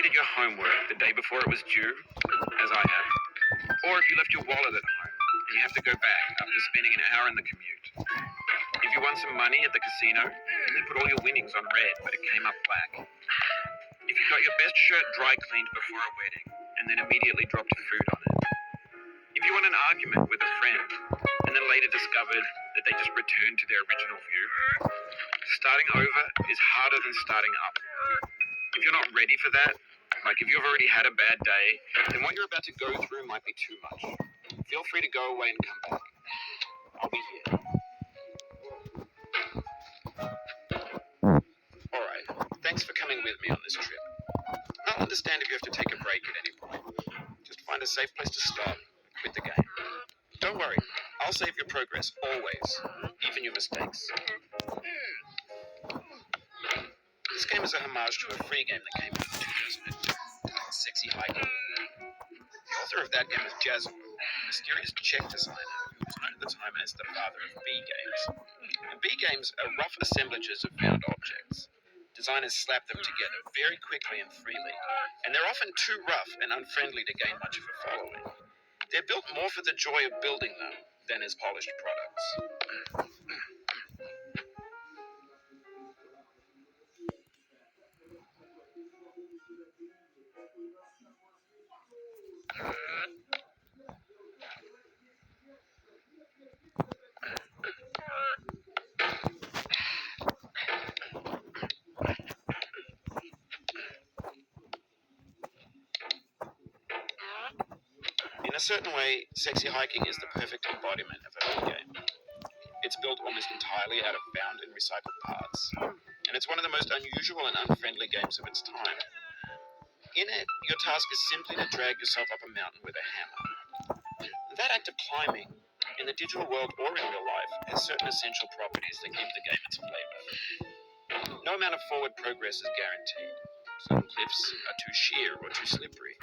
forget your homework the day before it was due, as I had, or if you left your wallet at home and you have to go back after spending an hour in the commute. If you won some money at the casino and then put all your winnings on red but it came up black. If you got your best shirt dry cleaned before a wedding and then immediately dropped food on it. If you won an argument with a friend and then later discovered that they just returned to their original view. Starting over is harder than starting up. If you're not ready for that, like if you've already had a bad day, then what you're about to go through might be too much. Feel free to go away and come back. I'll be here. Alright, thanks for coming with me on this trip. I'll understand if you have to take a break at any point. Just find a safe place to stop and quit the game. Don't worry, I'll save your progress, always, even your mistakes. This game is a homage to a free game that came out in 2002, Sexy Hiking. The author of that game is Jazz, a mysterious Czech designer who was known at the time as the father of B games. And B games are rough assemblages of found objects. Designers slap them together very quickly and freely, and they're often too rough and unfriendly to gain much of a following. They're built more for the joy of building them than as polished products. In a certain way, Sexy Hiking is the perfect embodiment of a B game. It's built almost entirely out of found and recycled parts, and it's one of the most unusual and unfriendly games of its time. In it, your task is simply to drag yourself up a mountain with a hammer. That act of climbing, in the digital world or in real life, has certain essential properties that give the game its flavor. No amount of forward progress is guaranteed. Some cliffs are too sheer or too slippery,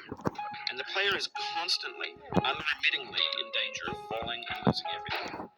and the player is constantly, unremittingly in danger of falling and losing everything.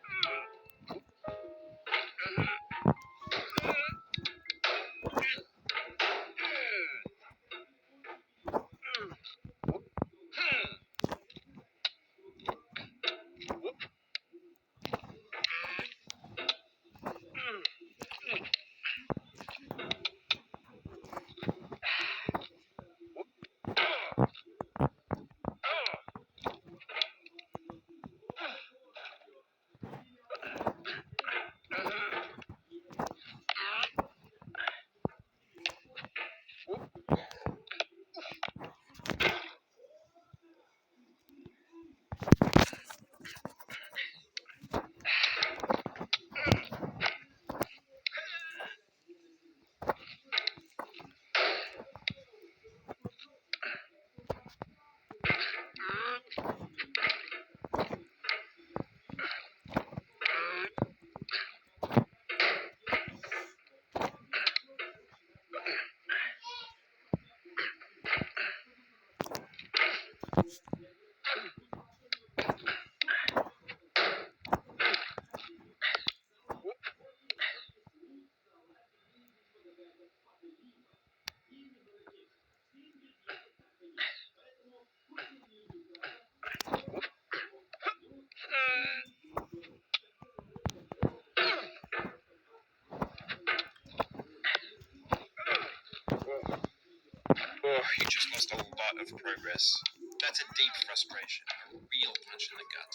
Oh, you just lost a lot of progress. That's a deep frustration, a real punch in the gut.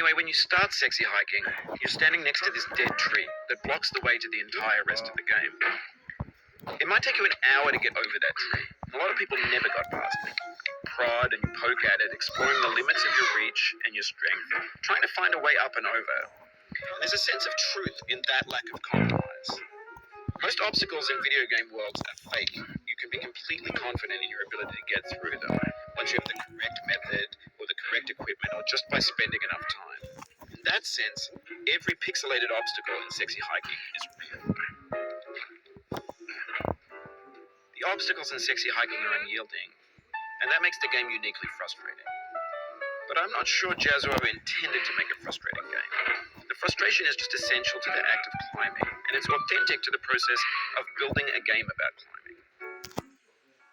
Anyway, when you start sexy hiking, you're standing next to this dead tree that blocks the way to the entire rest of the game. It might take you an hour to get over that tree. A lot of people never got past it. Prod and you poke at it, exploring the limits of your reach and your strength, trying to find a way up and over. There's a sense of truth in that lack of compromise. Most obstacles in video game worlds are fake. You can be completely confident in your ability to get through them once you have the correct method or the correct equipment or just by spending enough time. In that sense, every pixelated obstacle in sexy hiking is real. The obstacles in sexy hiking are unyielding, and that makes the game uniquely frustrating. But I'm not sure Jazzo ever intended to make a frustrating game. The frustration is just essential to the act of climbing, and it's authentic to the process of building a game about climbing.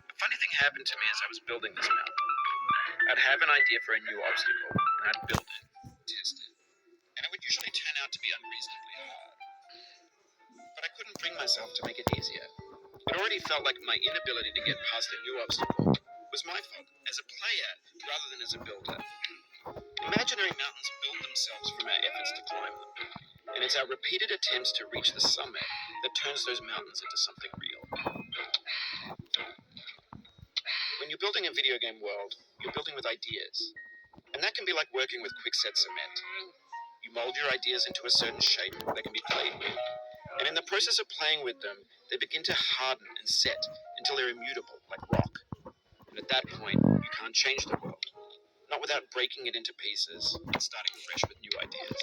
A funny thing happened to me as I was building this mountain. I'd have an idea for a new obstacle, and I'd build it, test it, and it would usually turn out to be unreasonably hard. But I couldn't bring myself to make it easier. It already felt like my inability to get past a new obstacle was my fault as a player rather than as a builder. Imaginary mountains build themselves from our efforts to climb them, and it's our repeated attempts to reach the summit that turns those mountains into something real. When you're building a video game world, you're building with ideas, and that can be like working with quickset cement. You mold your ideas into a certain shape that can be played with, and in the process of playing with them, they begin to harden and set until they're immutable, like rock. And at that point, you can't change the world, not without breaking it into pieces and starting fresh with new ideas.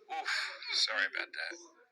Oof, sorry about that.